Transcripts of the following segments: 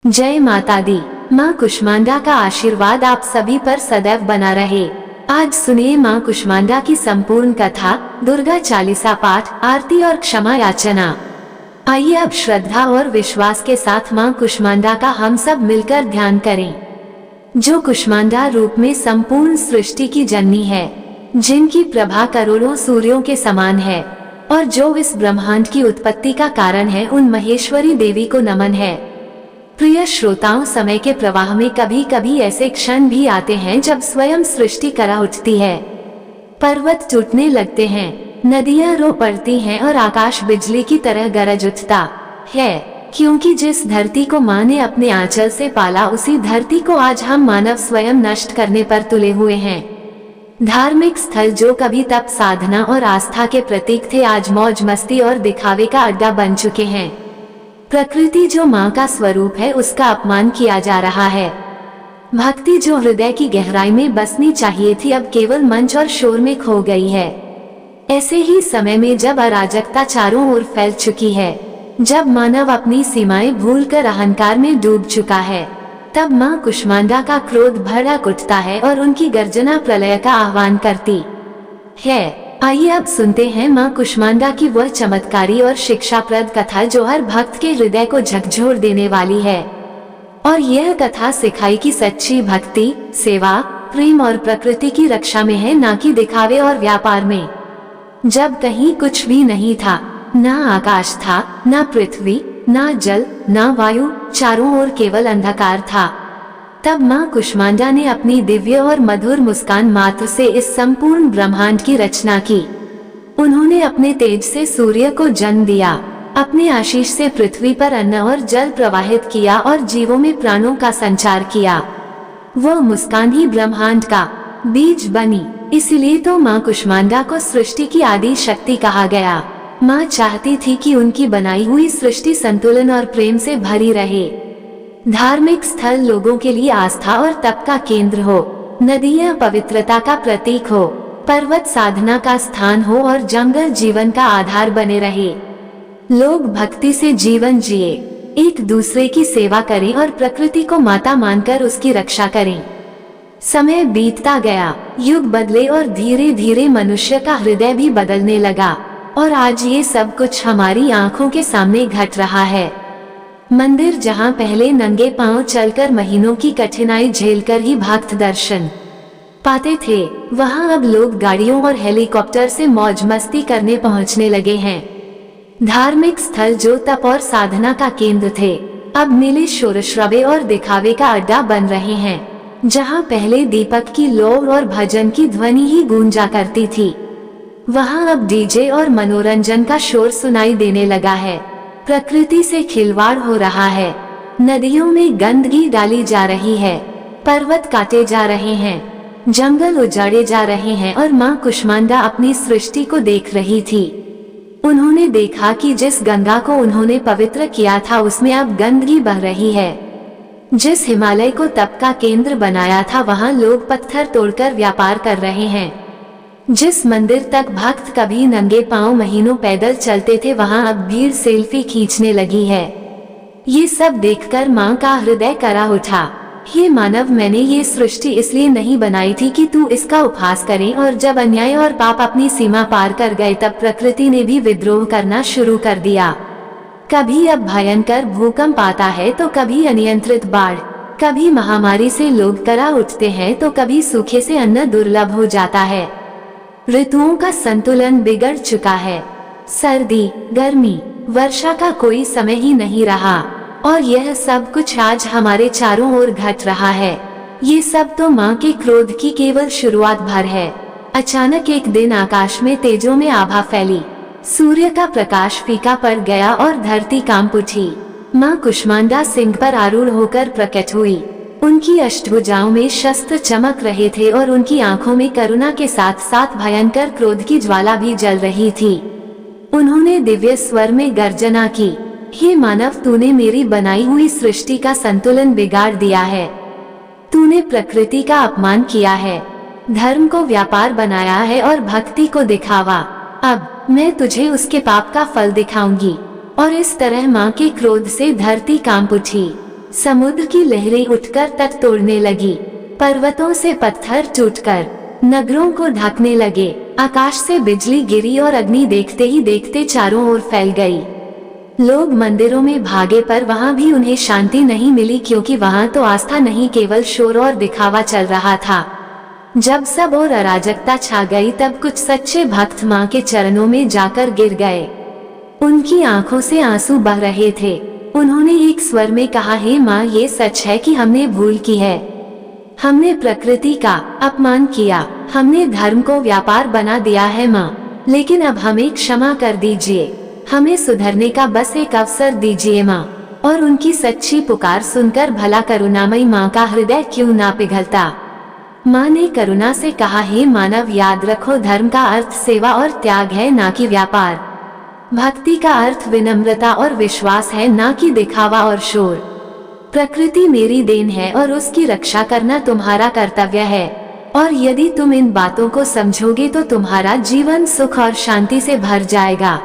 जय माता दी। माँ कुष्मांडा का आशीर्वाद आप सभी पर सदैव बना रहे। आज सुनिए माँ कुष्मांडा की संपूर्ण कथा, दुर्गा चालीसा पाठ, आरती और क्षमा याचना। आइए अब श्रद्धा और विश्वास के साथ माँ कुष्मांडा का हम सब मिलकर ध्यान करें, जो कुष्मांडा रूप में संपूर्ण सृष्टि की जननी है, जिनकी प्रभा करोड़ों सूर्यों के समान है और जो इस ब्रह्मांड की उत्पत्ति का कारण है। उन महेश्वरी देवी को नमन है। प्रिय श्रोताओं, समय के प्रवाह में कभी कभी ऐसे क्षण भी आते हैं जब स्वयं सृष्टि करा उठती है, पर्वत टूटने लगते हैं, नदियां रो पड़ती हैं और आकाश बिजली की तरह गरज उठता है, क्योंकि जिस धरती को माँ ने अपने आंचल से पाला, उसी धरती को आज हम मानव स्वयं नष्ट करने पर तुले हुए हैं। धार्मिक स्थल जो कभी तप, साधना और आस्था के प्रतीक थे, आज मौज मस्ती और दिखावे का अड्डा बन चुके हैं। प्रकृति जो माँ का स्वरूप है, उसका अपमान किया जा रहा है। भक्ति जो हृदय की गहराई में बसनी चाहिए थी, अब केवल मंच और शोर में खो गई है। ऐसे ही समय में जब अराजकता चारों ओर फैल चुकी है, जब मानव अपनी सीमाएं भूलकर अहंकार में डूब चुका है, तब माँ कुष्मांडा का क्रोध भड़क उठता है और उनकी गर्जना प्रलय का आह्वान करती है। आइए अब सुनते हैं माँ कुष्मांडा की वह चमत्कारी और शिक्षाप्रद कथा, जो हर भक्त के हृदय को झकझोर देने वाली है। और यह कथा सिखाई की सच्ची भक्ति, सेवा, प्रेम और प्रकृति की रक्षा में है, ना कि दिखावे और व्यापार में। जब कहीं कुछ भी नहीं था, ना आकाश था, ना पृथ्वी, ना जल, ना वायु, चारों ओर केवल अंधकार था, तब माँ कुष्मांडा ने अपनी दिव्य और मधुर मुस्कान मात्र से इस संपूर्ण ब्रह्मांड की रचना की। उन्होंने अपने तेज से सूर्य को जन्म दिया, अपने आशीष से पृथ्वी पर अन्न और जल प्रवाहित किया और जीवों में प्राणों का संचार किया। वह मुस्कान ही ब्रह्मांड का बीज बनी। इसलिए तो माँ कुष्मांडा को सृष्टि की आदि शक्ति कहा गया। माँ चाहती थी कि उनकी बनाई हुई सृष्टि संतुलन और प्रेम से भरी रहे। धार्मिक स्थल लोगों के लिए आस्था और तप का केंद्र हो, नदियां पवित्रता का प्रतीक हो, पर्वत साधना का स्थान हो और जंगल जीवन का आधार बने रहे। लोग भक्ति से जीवन जिए, एक दूसरे की सेवा करें और प्रकृति को माता मानकर उसकी रक्षा करें। समय बीतता गया, युग बदले और धीरे धीरे मनुष्य का हृदय भी बदलने लगा, और आज ये सब कुछ हमारी आंखों के सामने घट रहा है। मंदिर जहां पहले नंगे पांव चलकर महीनों की कठिनाई झेलकर ही भक्त दर्शन पाते थे, वहां अब लोग गाड़ियों और हेलीकॉप्टर से मौज मस्ती करने पहुंचने लगे हैं। धार्मिक स्थल जो तप और साधना का केंद्र थे, अब मेले, शोरशराबे और दिखावे का अड्डा बन रहे हैं। जहां पहले दीपक की लौ और भजन की ध्वनि ही गूंजा करती थी, वहां अब डीजे और मनोरंजन का शोर सुनाई देने लगा है। प्रकृति से खिलवाड़ हो रहा है, नदियों में गंदगी डाली जा रही है, पर्वत काटे जा रहे हैं, जंगल उजाड़े जा रहे हैं। और माँ कुष्मांडा अपनी सृष्टि को देख रही थी। उन्होंने देखा कि जिस गंगा को उन्होंने पवित्र किया था, उसमें अब गंदगी बह रही है। जिस हिमालय को तप का केंद्र बनाया था, वहाँ लोग पत्थर तोड़कर व्यापार कर रहे हैं। जिस मंदिर तक भक्त कभी नंगे पांव महीनों पैदल चलते थे, वहां अब भीड़ सेल्फी खींचने लगी है। ये सब देखकर माँ का हृदय करा उठा। हे मानव, मैंने ये सृष्टि इसलिए नहीं बनाई थी कि तू इसका उपहास करे, और जब अन्याय और पाप अपनी सीमा पार कर गए, तब प्रकृति ने भी विद्रोह करना शुरू कर दिया। कभी अब भयंकर भूकंप आता है, तो कभी अनियंत्रित बाढ़, कभी महामारी से लोग करा उठते हैं, तो कभी सूखे से अन्न दुर्लभ हो जाता है। ऋतुओं का संतुलन बिगड़ चुका है। सर्दी, गर्मी, वर्षा का कोई समय ही नहीं रहा, और यह सब कुछ आज हमारे चारों ओर घट रहा है। ये सब तो माँ के क्रोध की केवल शुरुआत भर है। अचानक एक दिन आकाश में तेजों में आभा फैली, सूर्य का प्रकाश फीका पड़ गया और धरती कांप उठी। माँ कुष्मांडा सिंह पर आरूढ़ होकर प्रकट हुई। उनकी अष्टभुजाओं में शस्त्र चमक रहे थे और उनकी आंखों में करुणा के साथ साथ भयंकर क्रोध की ज्वाला भी जल रही थी। उन्होंने दिव्य स्वर में गर्जना की, हे मानव, तूने मेरी बनाई हुई सृष्टि का संतुलन बिगाड़ दिया है। तूने प्रकृति का अपमान किया है, धर्म को व्यापार बनाया है और भक्ति को दिखावा। अब मैं तुझे उसके पाप का फल दिखाऊंगी। और इस तरह माँ के क्रोध से धरती कांप उठी। समुद्र की लहरें उठकर तट तोड़ने लगी, पर्वतों से पत्थर टूटकर नगरों को ढकने लगे, आकाश से बिजली गिरी और अग्नि देखते ही देखते चारों ओर फैल गई। लोग मंदिरों में भागे पर वहां भी उन्हें शांति नहीं मिली, क्योंकि वहां तो आस्था नहीं केवल शोर और दिखावा चल रहा था। जब सब और अराजकता छा गई तब कुछ सच्चे भक्त मां के चरणों में जाकर गिर गए। उनकी आंखों से आंसू बह रहे थे। उन्होंने एक स्वर में कहा, हे मां, ये सच है कि हमने भूल की है। हमने प्रकृति का अपमान किया, हमने धर्म को व्यापार बना दिया है मां, लेकिन अब हमें क्षमा कर दीजिए, हमें सुधरने का बस एक अवसर दीजिए मां। और उनकी सच्ची पुकार सुनकर भला करुणामयी मां का हृदय क्यों ना पिघलता। मां ने करुणा से कहा, हे मानव, याद रखो, धर्म का अर्थ सेवा और त्याग है, ना कि व्यापार। भक्ति का अर्थ विनम्रता और विश्वास है, ना कि दिखावा और शोर। प्रकृति मेरी देन है और उसकी रक्षा करना तुम्हारा कर्तव्य है, और यदि तुम इन बातों को समझोगे तो तुम्हारा जीवन सुख और शांति से भर जाएगा।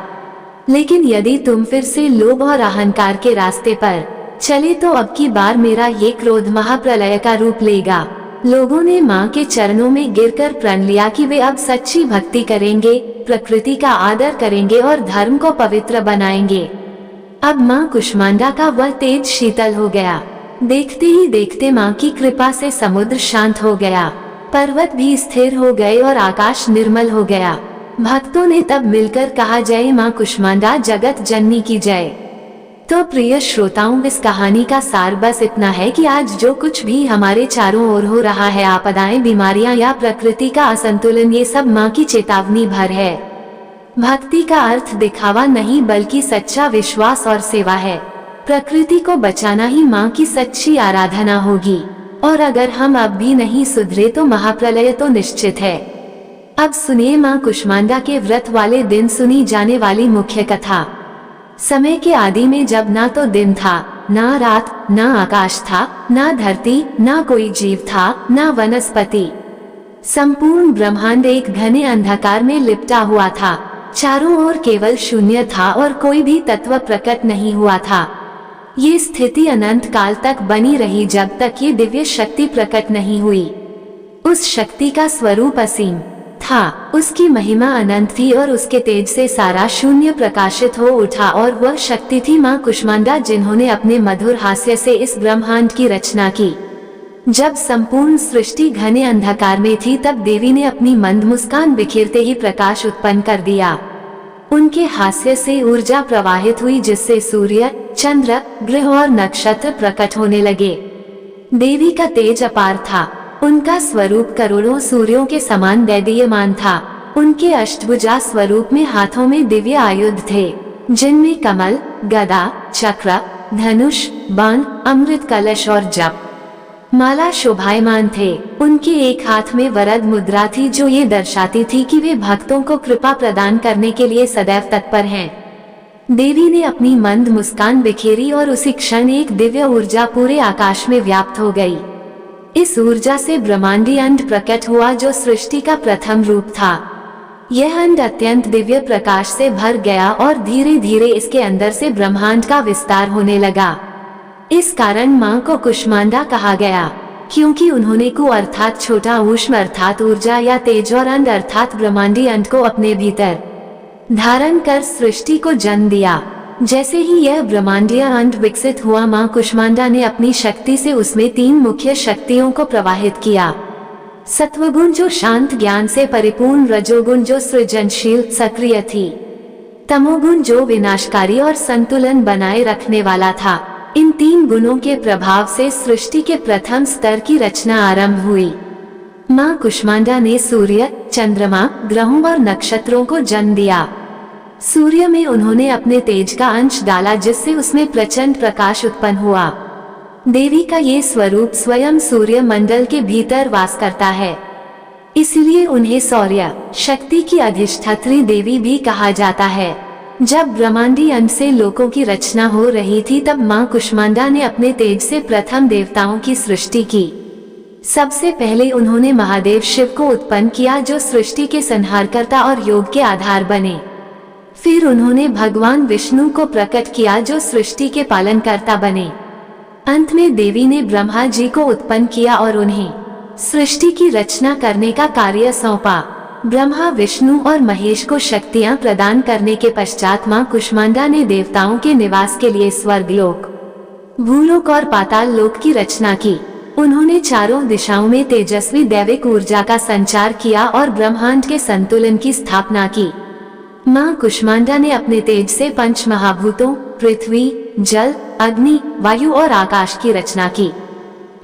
लेकिन यदि तुम फिर से लोभ और अहंकार के रास्ते पर चले तो अब की बार मेरा ये क्रोध महाप्रलय का रूप लेगा। लोगों ने मां के चरणों में गिरकर प्रण लिया कि वे अब सच्ची भक्ति करेंगे, प्रकृति का आदर करेंगे और धर्म को पवित्र बनाएंगे। अब मां कुष्मांडा का वह तेज शीतल हो गया। देखते ही देखते मां की कृपा से समुद्र शांत हो गया, पर्वत भी स्थिर हो गए और आकाश निर्मल हो गया। भक्तों ने तब मिलकर कहा, जय मां कुष्मांडा, जगत जननी की जय। तो प्रिय श्रोताओं, इस कहानी का सार बस इतना है कि आज जो कुछ भी हमारे चारों ओर हो रहा है, आपदाएं, बीमारियां या प्रकृति का असंतुलन, ये सब मां की चेतावनी भर है। भक्ति का अर्थ दिखावा नहीं बल्कि सच्चा विश्वास और सेवा है। प्रकृति को बचाना ही मां की सच्ची आराधना होगी। और अगर हम अब भी नहीं सुधरे तो महाप्रलय तो निश्चित है। अब सुनिए मां कुष्मांडा के व्रत वाले दिन सुनी जाने वाली मुख्य कथा। समय के आदि में जब ना तो दिन था, ना रात, ना आकाश था, ना धरती, ना कोई जीव था, ना वनस्पति, संपूर्ण ब्रह्मांड एक घने अंधकार में लिपटा हुआ था। चारों ओर केवल शून्य था और कोई भी तत्व प्रकट नहीं हुआ था। ये स्थिति अनंत काल तक बनी रही जब तक ये दिव्य शक्ति प्रकट नहीं हुई। उस शक्ति का स्वरूप असीम था, उसकी महिमा अनंत थी और उसके तेज से सारा शून्य प्रकाशित हो उठा। और वह शक्ति थी मां कुष्मांडा, जिन्होंने अपने मधुर हास्य से इस ब्रह्मांड की रचना की। जब संपूर्ण सृष्टि घने अंधकार में थी तब देवी ने अपनी मंद मुस्कान बिखेरते ही प्रकाश उत्पन्न कर दिया। उनके हास्य से ऊर्जा प्रवाहित हुई, जिससे सूर्य, चंद्र, ग्रह और नक्षत्र प्रकट होने लगे। देवी का तेज अपार था, उनका स्वरूप करोड़ों सूर्यों के समान दैदीयमान था। उनके अष्टभुजा स्वरूप में हाथों में दिव्य आयुध थे, जिनमें कमल, गदा, चक्र, धनुष, बाण, अमृत कलश और जप माला शोभायमान थे। उनके एक हाथ में वरद मुद्रा थी, जो ये दर्शाती थी कि वे भक्तों को कृपा प्रदान करने के लिए सदैव तत्पर हैं। देवी ने अपनी मंद मुस्कान बिखेरी और उसी क्षण एक दिव्य ऊर्जा पूरे आकाश में व्याप्त हो गई। इस ऊर्जा से ब्रह्मांडी अंड प्रकट हुआ, जो सृष्टि का प्रथम रूप था। यह अंड अत्यंत दिव्य प्रकाश से भर गया और धीरे धीरे इसके अंदर से ब्रह्मांड का विस्तार होने लगा। इस कारण मां को कुष्मांडा कहा गया, क्योंकि उन्होंने कु अर्थात छोटा, ऊष्म अर्थात ऊर्जा या तेज और अंड अर्थात ब्रह्मांडी अंड को अपने भीतर धारण कर सृष्टि को जन्म दिया। जैसे ही यह ब्रह्मांडीय अंड विकसित हुआ, मां कुष्मांडा ने अपनी शक्ति से उसमें 3 मुख्य शक्तियों को प्रवाहित किया। सत्वगुण जो शांत ज्ञान से परिपूर्ण, रजोगुण जो सृजनशील सक्रिय थी, तमोगुण जो विनाशकारी और संतुलन बनाए रखने वाला था। इन 3 गुणों के प्रभाव से सृष्टि के प्रथम स्तर की रचना आरंभ हुई। मां कुष्मांडा ने सूर्य, चंद्रमा, ग्रहों और नक्षत्रों को जन्म दिया। सूर्य में उन्होंने अपने तेज का अंश डाला, जिससे उसमें प्रचंड प्रकाश उत्पन्न हुआ। देवी का ये स्वरूप स्वयं सूर्य मंडल के भीतर वास करता है, इसलिए उन्हें सौर्य शक्ति की अधिष्ठात्री देवी भी कहा जाता है। जब ब्रह्मांडी अंड से लोकों की रचना हो रही थी तब मां कुष्मांडा ने अपने तेज से प्रथम देवताओं की सृष्टि की। सबसे पहले उन्होंने महादेव शिव को उत्पन्न किया, जो सृष्टि के संहारकर्ता और योग के आधार बने। फिर उन्होंने भगवान विष्णु को प्रकट किया, जो सृष्टि के पालनकर्ता बने। अंत में देवी ने ब्रह्मा जी को उत्पन्न किया और उन्हें सृष्टि की रचना करने का कार्य सौंपा। ब्रह्मा, विष्णु और महेश को शक्तियां प्रदान करने के पश्चात मां कुष्मांडा ने देवताओं के निवास के लिए स्वर्गलोक, भूलोक और पाताल लोक की रचना की। उन्होंने चारों दिशाओं में तेजस्वी दैविक ऊर्जा का संचार किया और ब्रह्मांड के संतुलन की स्थापना की। मां कुष्मांडा ने अपने तेज से पंच महाभूतों पृथ्वी, जल, अग्नि, वायु और आकाश की रचना की।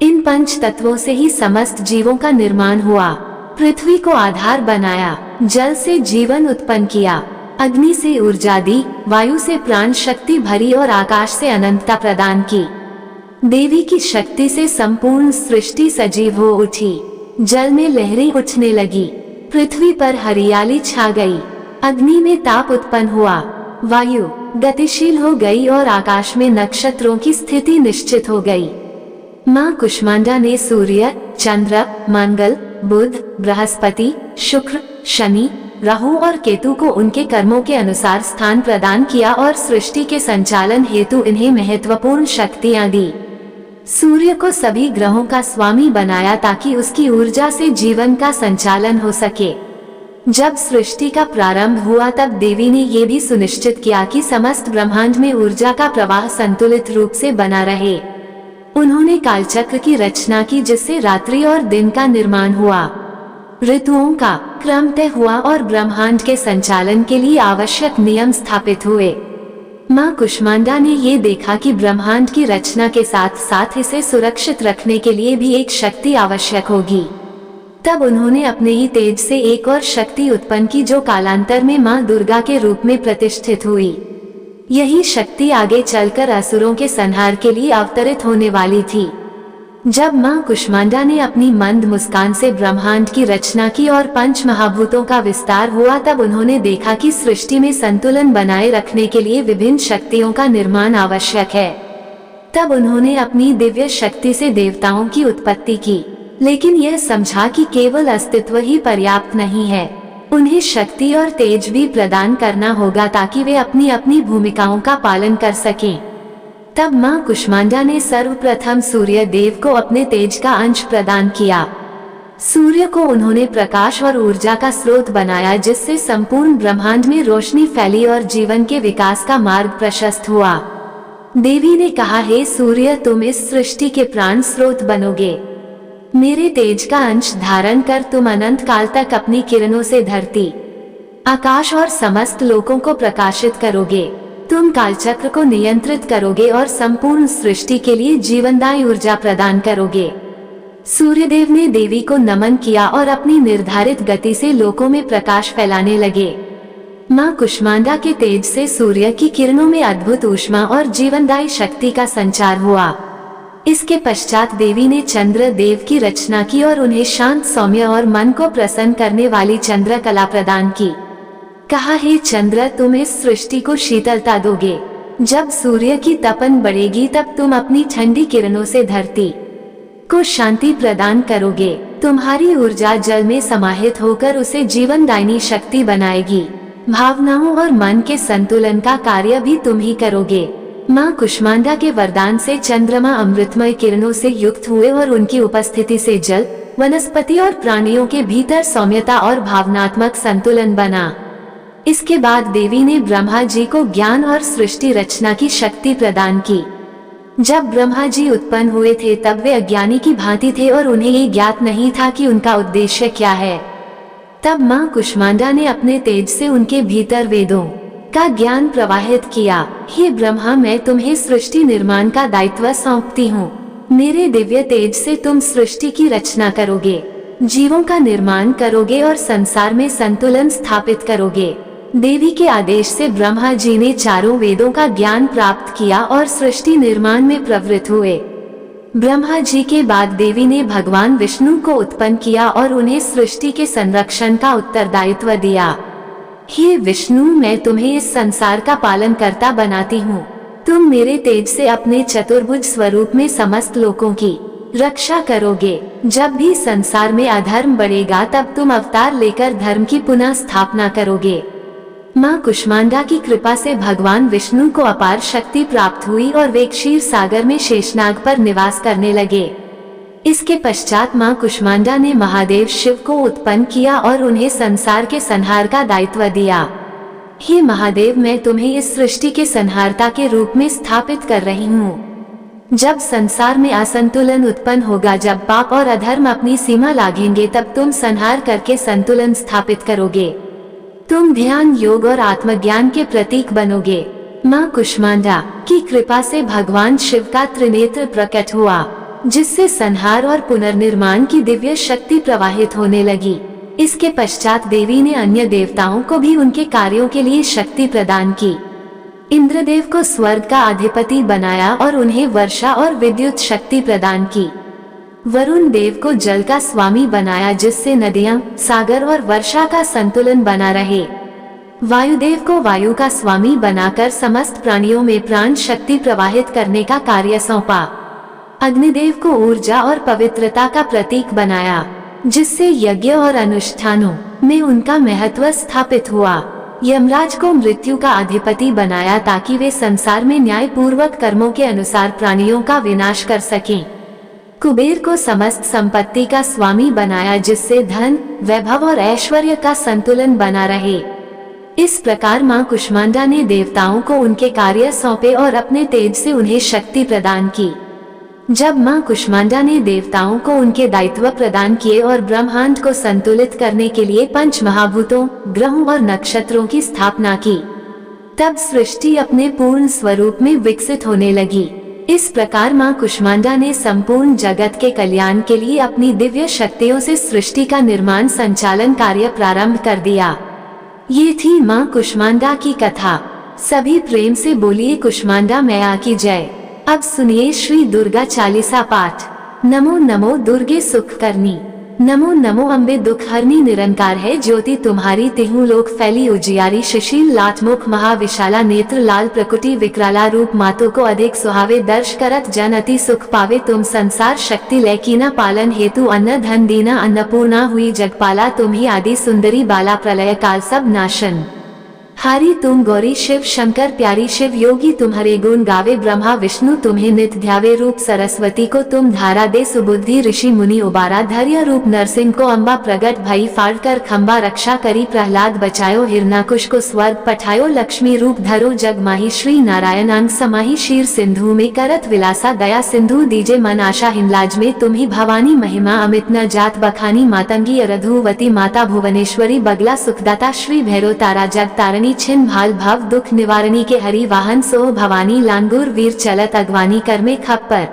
इन पंच तत्वों से ही समस्त जीवों का निर्माण हुआ। पृथ्वी को आधार बनाया, जल से जीवन उत्पन्न किया, अग्नि से ऊर्जा दी, वायु से प्राण शक्ति भरी और आकाश से अनंतता प्रदान की। देवी की शक्ति से संपूर्ण सृष्टि सजीव हो उठी। जल में लहरें उठने लगी, पृथ्वी पर हरियाली छा गई, अग्नि में ताप उत्पन्न हुआ, वायु गतिशील हो गई और आकाश में नक्षत्रों की स्थिति निश्चित हो गई। मां कुष्मांडा ने सूर्य, चंद्र, मंगल, बुध, बृहस्पति, शुक्र, शनि, राहु और केतु को उनके कर्मों के अनुसार स्थान प्रदान किया और सृष्टि के संचालन हेतु इन्हें महत्वपूर्ण शक्तियां दी। सूर्य को सभी ग्रहों का स्वामी बनाया ताकि उसकी ऊर्जा से जीवन का संचालन हो सके। जब सृष्टि का प्रारंभ हुआ तब देवी ने ये भी सुनिश्चित किया कि समस्त ब्रह्मांड में ऊर्जा का प्रवाह संतुलित रूप से बना रहे। उन्होंने कालचक्र की रचना की जिससे रात्रि और दिन का निर्माण हुआ, ऋतुओं का क्रम तय हुआ और ब्रह्मांड के संचालन के लिए आवश्यक नियम स्थापित हुए। मां कुष्मांडा ने ये देखा कि ब्रह्मांड की रचना के साथ साथ इसे सुरक्षित रखने के लिए भी एक शक्ति आवश्यक होगी। तब उन्होंने अपने ही तेज से एक और शक्ति उत्पन्न की जो कालांतर में मां दुर्गा के रूप में प्रतिष्ठित हुई। यही शक्ति आगे चलकर असुरों के संहार के लिए अवतरित होने वाली थी। जब मां कुष्मांडा ने अपनी मंद मुस्कान से ब्रह्मांड की रचना की और पंच महाभूतों का विस्तार हुआ तब उन्होंने देखा कि सृष्टि में संतुलन बनाए रखने के लिए विभिन्न शक्तियों का निर्माण आवश्यक है। तब उन्होंने अपनी दिव्य शक्ति से देवताओं की उत्पत्ति की, लेकिन यह समझा कि केवल अस्तित्व ही पर्याप्त नहीं है, उन्हें शक्ति और तेज भी प्रदान करना होगा ताकि वे अपनी अपनी भूमिकाओं का पालन कर सकें। तब मां कुष्मांडा ने सर्वप्रथम सूर्य देव को अपने तेज का अंश प्रदान किया। सूर्य को उन्होंने प्रकाश और ऊर्जा का स्रोत बनाया जिससे संपूर्ण ब्रह्मांड में रोशनी फैली और जीवन के विकास का मार्ग प्रशस्त हुआ। देवी ने कहा, हे सूर्य, तुम इस सृष्टि के प्राण स्रोत बनोगे। मेरे तेज का अंश धारण कर तुम अनंत काल तक अपनी किरणों से धरती, आकाश और समस्त लोकों को प्रकाशित करोगे। तुम कालचक्र को नियंत्रित करोगे और संपूर्ण सृष्टि के लिए जीवनदायी ऊर्जा प्रदान करोगे। सूर्यदेव ने देवी को नमन किया और अपनी निर्धारित गति से लोकों में प्रकाश फैलाने लगे। मां कुष्मांडा के तेज से सूर्य की किरणों में अद्भुत ऊष्मा और जीवनदायी शक्ति का संचार हुआ। इसके पश्चात देवी ने चंद्र देव की रचना की और उन्हें शांत, सौम्य और मन को प्रसन्न करने वाली चंद्र कला प्रदान की। कहा, हे चंद्र, तुम इस सृष्टि को शीतलता दोगे। जब सूर्य की तपन बढ़ेगी तब तुम अपनी ठंडी किरणों से धरती को शांति प्रदान करोगे। तुम्हारी ऊर्जा जल में समाहित होकर उसे जीवनदायिनी शक्ति बनाएगी। भावनाओं और मन के संतुलन का कार्य भी तुम ही करोगे। मां कुष्मांडा के वरदान से चंद्रमा अमृतमय किरणों से युक्त हुए और उनकी उपस्थिति से जल, वनस्पति और प्राणियों के भीतर सौम्यता और भावनात्मक संतुलन बना। इसके बाद देवी ने ब्रह्मा जी को ज्ञान और सृष्टि रचना की शक्ति प्रदान की। जब ब्रह्मा जी उत्पन्न हुए थे तब वे अज्ञानी की भांति थे और उन्हें ये ज्ञात नहीं था कि उनका उद्देश्य क्या है। तब मां कुष्मांडा ने अपने तेज से उनके भीतर वेदों का ज्ञान प्रवाहित किया। हे ब्रह्मा, मैं तुम्हें सृष्टि निर्माण का दायित्व सौंपती हूँ। मेरे दिव्य तेज से तुम सृष्टि की रचना करोगे, जीवों का निर्माण करोगे और संसार में संतुलन स्थापित करोगे। देवी के आदेश से ब्रह्मा जी ने चारों वेदों का ज्ञान प्राप्त किया और सृष्टि निर्माण में प्रवृत्त हुए। ब्रह्मा जी के बाद देवी ने भगवान विष्णु को उत्पन्न किया और उन्हें सृष्टि के संरक्षण का उत्तरदायित्व दिया। हे विष्णु, मैं तुम्हें इस संसार का पालन करता बनाती हूँ। तुम मेरे तेज से अपने चतुर्भुज स्वरूप में समस्त लोकों की रक्षा करोगे। जब भी संसार में अधर्म बढ़ेगा तब तुम अवतार लेकर धर्म की पुनः स्थापना करोगे। माँ कुष्मांडा की कृपा से भगवान विष्णु को अपार शक्ति प्राप्त हुई और वे क्षीर सागर में शेषनाग पर निवास करने लगे। इसके पश्चात माँ कुष्मांडा ने महादेव शिव को उत्पन्न किया और उन्हें संसार के संहार का दायित्व दिया। हे महादेव, मैं तुम्हें इस सृष्टि के संहारता के रूप में स्थापित कर रही हूँ। जब संसार में असंतुलन उत्पन्न होगा, जब पाप और अधर्म अपनी सीमा लांघेंगे, तब तुम संहार करके संतुलन स्थापित करोगे। तुम ध्यान, योग और आत्मज्ञान के प्रतीक बनोगे। माँ कुष्मांडा की कृपा से भगवान शिव का त्रिनेत्र प्रकट हुआ, जिससे संहार और पुनर्निर्माण की दिव्य शक्ति प्रवाहित होने लगी। इसके पश्चात देवी ने अन्य देवताओं को भी उनके कार्यों के लिए शक्ति प्रदान की। इंद्रदेव को स्वर्ग का अधिपति बनाया और उन्हें वर्षा और विद्युत शक्ति प्रदान की। वरुण देव को जल का स्वामी बनाया, जिससे नदियां, सागर और वर्षा का संतुलन बना रहे। वायुदेव को वायु का स्वामी बनाकर समस्त प्राणियों में प्राण शक्ति प्रवाहित करने का कार्य सौंपा। अग्निदेव को ऊर्जा और पवित्रता का प्रतीक बनाया, जिससे यज्ञ और अनुष्ठानों में उनका महत्व स्थापित हुआ। यमराज को मृत्यु का अधिपति बनाया, ताकि वे संसार में न्याय पूर्वक कर्मों के अनुसार प्राणियों का विनाश कर सकें। कुबेर को समस्त संपत्ति का स्वामी बनाया, जिससे धन, वैभव और ऐश्वर्य का संतुलन बना रहे। इस प्रकार माँ कुष्मांडा ने देवताओं को उनके कार्य सौंपे और अपने तेज से उन्हें शक्ति प्रदान की। जब माँ कुष्मांडा ने देवताओं को उनके दायित्व प्रदान किए और ब्रह्मांड को संतुलित करने के लिए पंच महाभूतों, ग्रहों और नक्षत्रों की स्थापना की, तब सृष्टि अपने पूर्ण स्वरूप में विकसित होने लगी। इस प्रकार माँ कुष्मांडा ने संपूर्ण जगत के कल्याण के लिए अपनी दिव्य शक्तियों से सृष्टि का निर्माण संचालन कार्य प्रारंभ कर दिया। ये थी माँ कुष्मांडा की कथा। सभी प्रेम से बोलिए कुष्मांडा मैया की जय। अब सुनिए श्री दुर्गा चालीसा पाठ। नमो नमो दुर्गे सुख करनी, नमो नमो अम्बे दुख हरनी, निरंकार है ज्योति तुम्हारी, तिहु लोक फैली उजियारी, सुशील लाट मुख महाविशाला, नेत्र लाल प्रकुटी विकराला, रूप मातु को अधिक सुहावे, दर्श करत जन अति सुख पावे, तुम संसार शक्ति लैकीना, पालन हेतु अन्न धन दीना, अन्नपूर्णा हुई जगपाला, तुम ही आदि सुंदरी बाला, प्रलय काल सब नाशन हारी, तुम गौरी शिव शंकर प्यारी, शिव योगी तुम्हारे गुण गावे, ब्रह्मा विष्णु तुम्हें नित ध्यावे, रूप सरस्वती को तुम धारा दे, सुबुद्धि ऋषि मुनि उबारा, धैर्य रूप नरसिंह को अम्बा प्रगट भई, फाड़ कर खम्बा रक्षा करी, प्रहलाद बचायो, हिरणाकुश को स्वर्ग पठायो, लक्ष्मी रूप धरो जग माही, श्री नारायण अंग समाही, शीर सिंधु में करत विलासा, दया सिंधु दीजे मन आशा, हिंलाज में तुम ही भवानी, महिमा अमित न जात बखानी, मातंगी अरधुवती माता, भुवनेश्वरी बगला सुखदाता, श्री भैरव तारा जग तारणी, छिन भाल भव दुख निवारणी, के हरि वाहन सो भवानी, लांगूर वीर चलत अगवानी, कर में खप्पर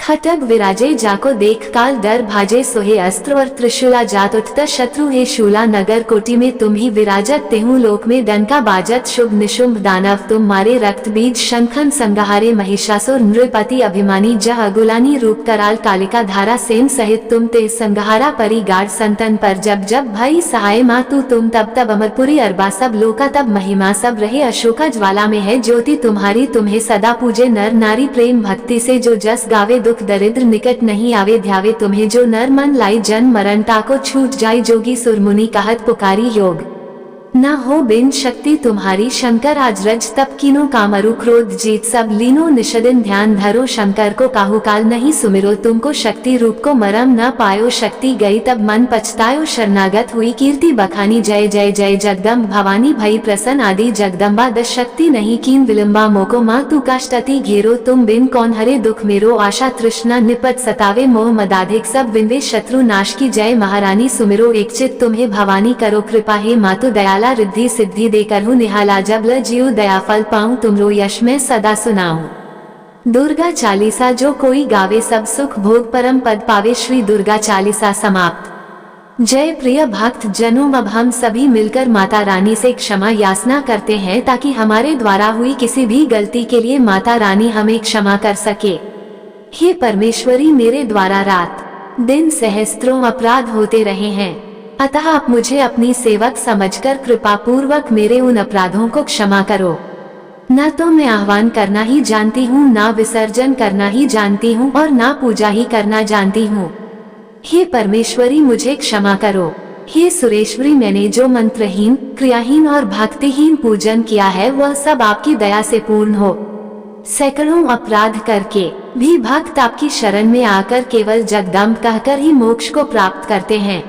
खटक विराजे, जाको देख काल डर भाजे, सोहे अस्त्र और त्रिशूला, जात उठत शत्रु हे शूला, नगर कोटि में तुम ही विराजत, तेहु लोक में डंका बाजत, शुभ निशुंभ दानव तुम मारे, रक्त बीज शंखन संगहारे, महिषासुर नृपति अभिमानी, जह अगुलानी, रूप कराल कालिका धारा, सेन सहित तुम ते संगहारा, परी गाढ़ संतन पर जब जब भई सहाय, माँ तू तुम तब तब अमरपुरी अरबा, सब लोका तब महिमा, सब रहे अशोका ज्वाला में है ज्योति तुम्हारी, तुम्हें सदा पूजे नर नारी, प्रेम भक्ति से जो जस गावे, दुख दरिद्र निकट नहीं आवे, ध्यावे तुम्हें जो नर मन लाई, जन्म मरण ताको छूट जाय, जोगी सुर मुनि कहत पुकारी, योग न हो बिन शक्ति तुम्हारी, शंकर आज रज तप कीनो, कामरु क्रोध जीत सब लीनो, निषदिन ध्यान धरो, शंकर को काहू काल नहीं सुमिरो, तुमको शक्ति रूप को मरम न पायो, शक्ति गई तब मन पछतायो, शरणागत हुई कीर्ति बखानी, जय जय जय जगदम्ब भवानी, भई प्रसन्न आदि जगदम्बा, दस शक्ति नहीं कीन विलम्बा, मोको माँ तू काष्टति घेरो, तुम बिन कौन हरे दुख मेरो, आशा तृष्णा निपट सतावे, मोह मदाधिक सब विंदे, शत्रु नाश की जय महारानी, सुमिरो एक चित तुम्हें भवानी, करो कृपा हे मातु दयाला, रिद्धि सिद्धि देकर हूँ निहाला, जब ल जीव दया फल पाऊँ, तुमरो यश में सदा सुनाऊं। दुर्गा चालीसा जो कोई गावे, सब सुख भोग परम पद पावे, श्री दुर्गा चालीसा समाप्त। जय प्रिय भक्त जनों, अब हम सभी मिलकर माता रानी से क्षमा याचना करते हैं, ताकि हमारे द्वारा हुई किसी भी गलती के लिए माता रानी हमें क्षमा कर सके। हे परमेश्वरी, मेरे द्वारा रात दिन सहस्त्रों अपराध होते रहे हैं, अतः आप मुझे अपनी सेवक समझकर कृपा पूर्वक मेरे उन अपराधों को क्षमा करो। न तो मैं आह्वान करना ही जानती हूँ, ना विसर्जन करना ही जानती हूँ, और ना पूजा ही करना जानती हूँ। हे परमेश्वरी, मुझे क्षमा करो। हे सुरेश्वरी, मैंने जो मंत्रहीन, क्रियाहीन और भक्तिहीन पूजन किया है वह सब आपकी दया से पूर्ण हो। सैकड़ों अपराध करके भी भक्त आपकी शरण में आकर केवल जगदम्ब कहकर ही मोक्ष को प्राप्त करते हैं,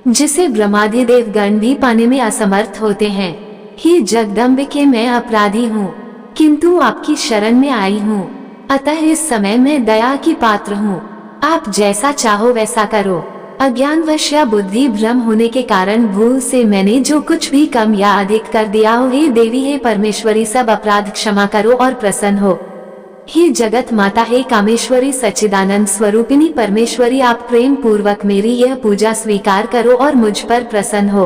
जिसे ब्रह्मादि देवगण भी पाने में असमर्थ होते हैं। हे जगदम्बिके, मैं अपराधी हूँ, किंतु आपकी शरण में आई हूँ, अतः इस समय मैं दया की पात्र हूँ। आप जैसा चाहो वैसा करो। अज्ञानवश या बुद्धि भ्रम होने के कारण भूल से मैंने जो कुछ भी कम या अधिक कर दिया हो, हे देवी, हे परमेश्वरी, सब अपराध क्षमा करो और प्रसन्न हो। हे जगत माता, हे कामेश्वरी, सच्चिदानंद स्वरूपिणी परमेश्वरी, आप प्रेम पूर्वक मेरी यह पूजा स्वीकार करो और मुझ पर प्रसन्न हो।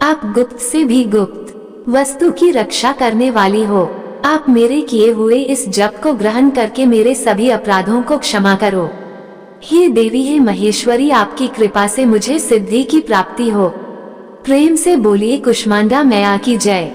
आप गुप्त से भी गुप्त वस्तु की रक्षा करने वाली हो। आप मेरे किए हुए इस जप को ग्रहण करके मेरे सभी अपराधों को क्षमा करो। हे देवी, हे महेश्वरी, आपकी कृपा से मुझे सिद्धि की प्राप्ति हो। प्रेम से बोलिए कुष्मांडा मैया की जय।